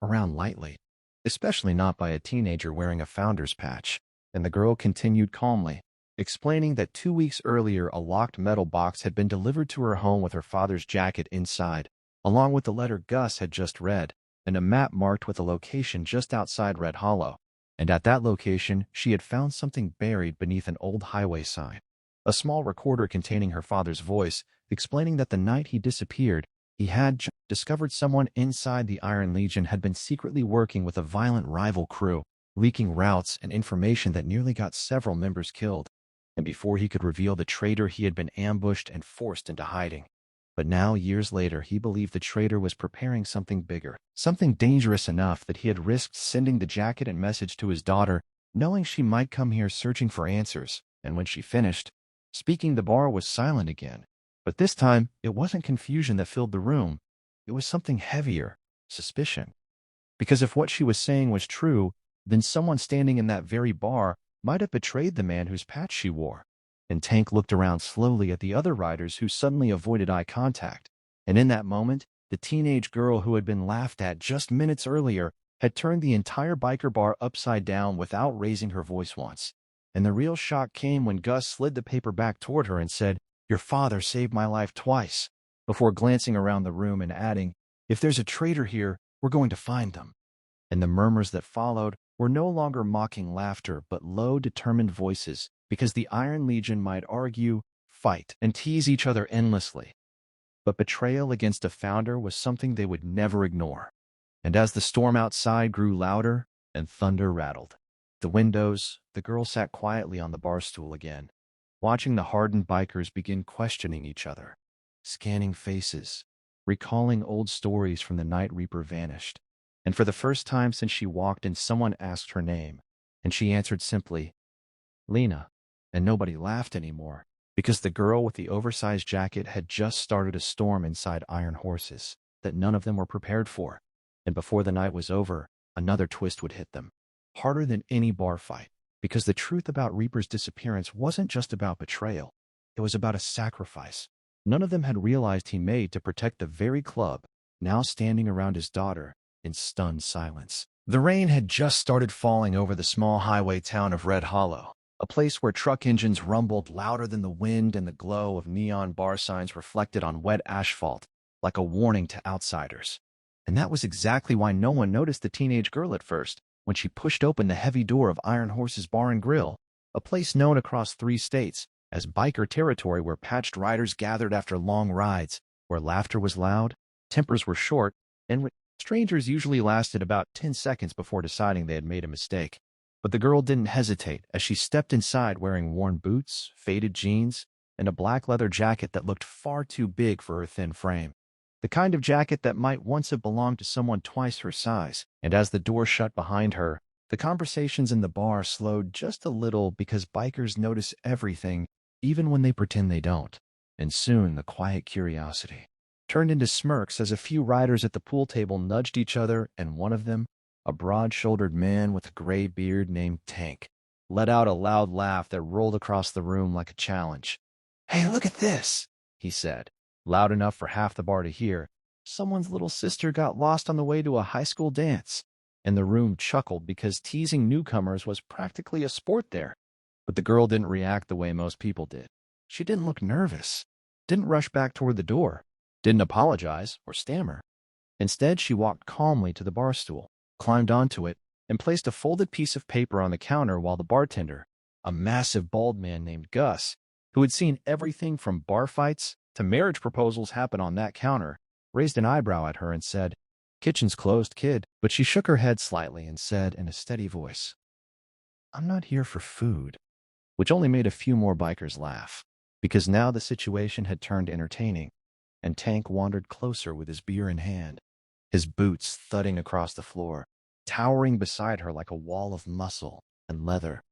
around lightly, especially not by a teenager wearing a founder's patch. And the girl continued calmly, explaining that 2 weeks earlier a locked metal box had been delivered to her home with her father's jacket inside, along with the letter Gus had just read, and a map marked with a location just outside Red Hollow. And at that location, she had found something buried beneath an old highway sign. A small recorder containing her father's voice, explaining that the night he disappeared, he had discovered someone inside the Iron Legion had been secretly working with a violent rival crew, leaking routes and information that nearly got several members killed. And before he could reveal the traitor, he had been ambushed and forced into hiding. But now, years later, he believed the traitor was preparing something bigger, something dangerous enough that he had risked sending the jacket and message to his daughter, knowing she might come here searching for answers. And when she finished speaking, the bar was silent again. But this time, it wasn't confusion that filled the room. It was something heavier, suspicion. Because if what she was saying was true, then someone standing in that very bar might have betrayed the man whose patch she wore. And Tank looked around slowly at the other riders who suddenly avoided eye contact. And in that moment, the teenage girl who had been laughed at just minutes earlier had turned the entire biker bar upside down without raising her voice once. And the real shock came when Gus slid the paper back toward her and said, "Your father saved my life twice," before glancing around the room and adding, "If there's a traitor here, we're going to find them." And the murmurs that followed were no longer mocking laughter but low, determined voices, because the Iron Legion might argue, fight, and tease each other endlessly. But betrayal against a founder was something they would never ignore. And as the storm outside grew louder and thunder rattled the windows, the girl sat quietly on the bar stool again, watching the hardened bikers begin questioning each other, scanning faces, recalling old stories from the night Reaper vanished. And for the first time since she walked in, someone asked her name, and she answered simply, "Lena." And nobody laughed anymore, because the girl with the oversized jacket had just started a storm inside Iron Horses that none of them were prepared for. And before the night was over, another twist would hit them, harder than any bar fight, because the truth about Reaper's disappearance wasn't just about betrayal. It was about a sacrifice none of them had realized he made to protect the very club, now standing around his daughter in stunned silence. The rain had just started falling over the small highway town of Red Hollow, a place where truck engines rumbled louder than the wind and the glow of neon bar signs reflected on wet asphalt like a warning to outsiders. And that was exactly why no one noticed the teenage girl at first, when she pushed open the heavy door of Iron Horse's Bar and Grill, a place known across 3 states as biker territory, where patched riders gathered after long rides, where laughter was loud, tempers were short, and strangers usually lasted about 10 seconds before deciding they had made a mistake. But the girl didn't hesitate as she stepped inside wearing worn boots, faded jeans, and a black leather jacket that looked far too big for her thin frame. The kind of jacket that might once have belonged to someone twice her size. And as the door shut behind her, the conversations in the bar slowed just a little, because bikers notice everything, even when they pretend they don't. And soon the quiet curiosity turned into smirks as a few riders at the pool table nudged each other, and one of them, a broad-shouldered man with a gray beard named Tank, let out a loud laugh that rolled across the room like a challenge. "Hey, look at this," he said, loud enough for half the bar to hear. "Someone's little sister got lost on the way to a high school dance." And the room chuckled, because teasing newcomers was practically a sport there. But the girl didn't react the way most people did. She didn't look nervous, didn't rush back toward the door, didn't apologize or stammer. Instead, she walked calmly to the bar stool, climbed onto it, and placed a folded piece of paper on the counter, while the bartender, a massive bald man named Gus, who had seen everything from bar fights to marriage proposals happen on that counter, raised an eyebrow at her and said, "Kitchen's closed, kid." But she shook her head slightly and said in a steady voice, "I'm not here for food," which only made a few more bikers laugh, because now the situation had turned entertaining, and Tank wandered closer with his beer in hand, his boots thudding across the floor, towering beside her like a wall of muscle and leather,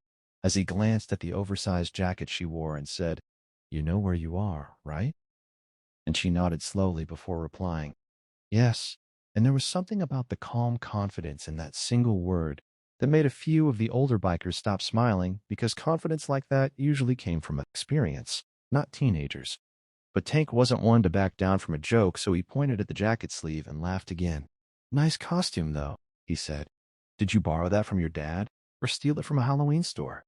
as he glanced at the oversized jacket she wore and said, "You know where you are, right?" And she nodded slowly before replying, "Yes." And there was something about the calm confidence in that single word that made a few of the older bikers stop smiling, because confidence like that usually came from experience, not teenagers. But Tank wasn't one to back down from a joke, so he pointed at the jacket sleeve and laughed again. "Nice costume, though," he said. "Did you borrow that from your dad or steal it from a Halloween store?"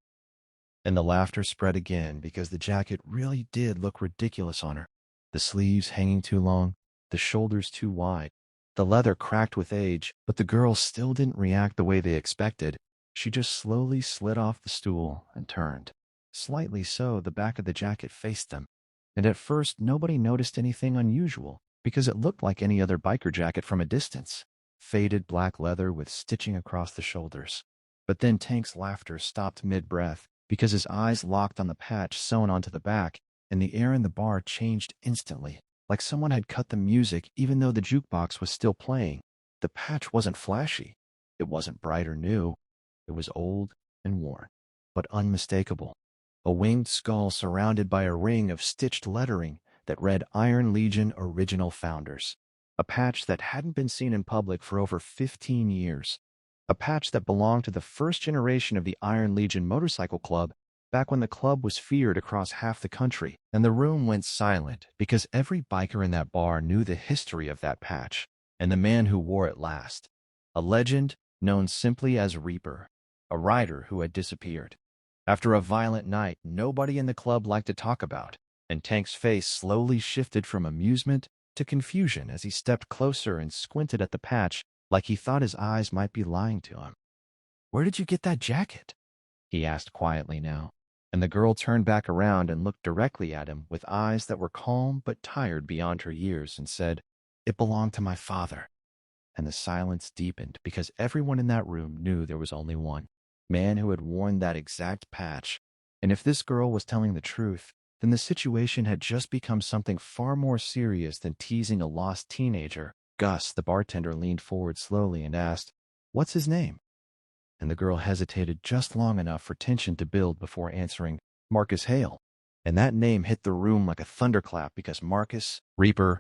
And the laughter spread again because the jacket really did look ridiculous on her. The sleeves hanging too long, the shoulders too wide, the leather cracked with age, but the girl still didn't react the way they expected. She just slowly slid off the stool and turned. Slightly so, the back of the jacket faced them. And at first, nobody noticed anything unusual because it looked like any other biker jacket from a distance. Faded black leather with stitching across the shoulders. But then Tank's laughter stopped mid-breath because his eyes locked on the patch sewn onto the back, and the air in the bar changed instantly, like someone had cut the music even though the jukebox was still playing. The patch wasn't flashy. It wasn't bright or new. It was old and worn, but unmistakable. A winged skull surrounded by a ring of stitched lettering that read Iron Legion Original Founders. A patch that hadn't been seen in public for over 15 years. A patch that belonged to the first generation of the Iron Legion Motorcycle Club, back when the club was feared across half the country, and the room went silent because every biker in that bar knew the history of that patch and the man who wore it last. A legend known simply as Reaper, a rider who had disappeared. After a violent night nobody in the club liked to talk about, and Tank's face slowly shifted from amusement to confusion as he stepped closer and squinted at the patch like he thought his eyes might be lying to him. "Where did you get that jacket?" he asked quietly now, and the girl turned back around and looked directly at him with eyes that were calm but tired beyond her years and said, "It belonged to my father." And the silence deepened because everyone in that room knew there was only one man who had worn that exact patch. And if this girl was telling the truth, then the situation had just become something far more serious than teasing a lost teenager. Gus, the bartender, leaned forward slowly and asked, "What's his name?" And the girl hesitated just long enough for tension to build before answering, "Marcus Hale." And that name hit the room like a thunderclap because Marcus Reaper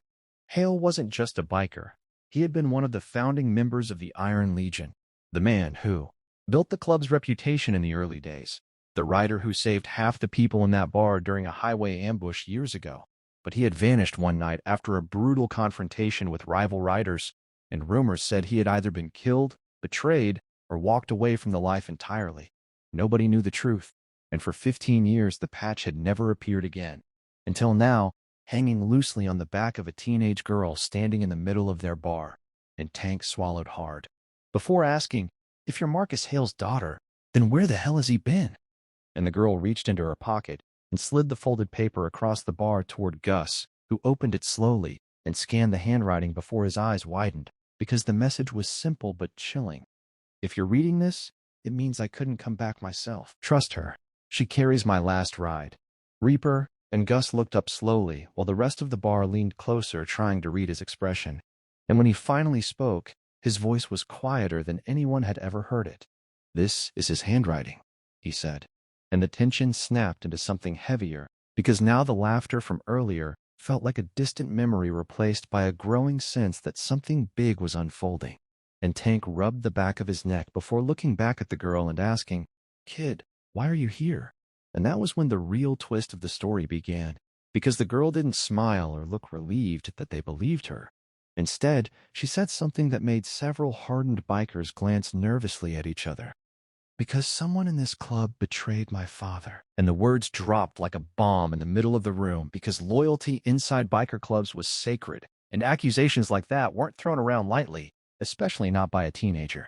Hale wasn't just a biker. He had been one of the founding members of the Iron Legion, the man who built the club's reputation in the early days, the rider who saved half the people in that bar during a highway ambush years ago. But he had vanished one night after a brutal confrontation with rival riders, and rumors said he had either been killed, betrayed, or walked away from the life entirely. Nobody knew the truth, and for 15 years the patch had never appeared again, until now, hanging loosely on the back of a teenage girl standing in the middle of their bar. And Tank swallowed hard. Before asking, "If you're Marcus Hale's daughter, then where the hell has he been?" And the girl reached into her pocket and slid the folded paper across the bar toward Gus, who opened it slowly and scanned the handwriting before his eyes widened, because the message was simple but chilling. "If you're reading this, it means I couldn't come back myself. Trust her. She carries my last ride. Reaper." And Gus looked up slowly while the rest of the bar leaned closer trying to read his expression. And when he finally spoke, his voice was quieter than anyone had ever heard it. "This is his handwriting," he said. And the tension snapped into something heavier, because now the laughter from earlier felt like a distant memory replaced by a growing sense that something big was unfolding. And Tank rubbed the back of his neck before looking back at the girl and asking, "Kid, why are you here?" And that was when the real twist of the story began, because the girl didn't smile or look relieved that they believed her. Instead, she said something that made several hardened bikers glance nervously at each other. "Because someone in this club betrayed my father." And the words dropped like a bomb in the middle of the room because loyalty inside biker clubs was sacred, and accusations like that weren't thrown around lightly, especially not by a teenager.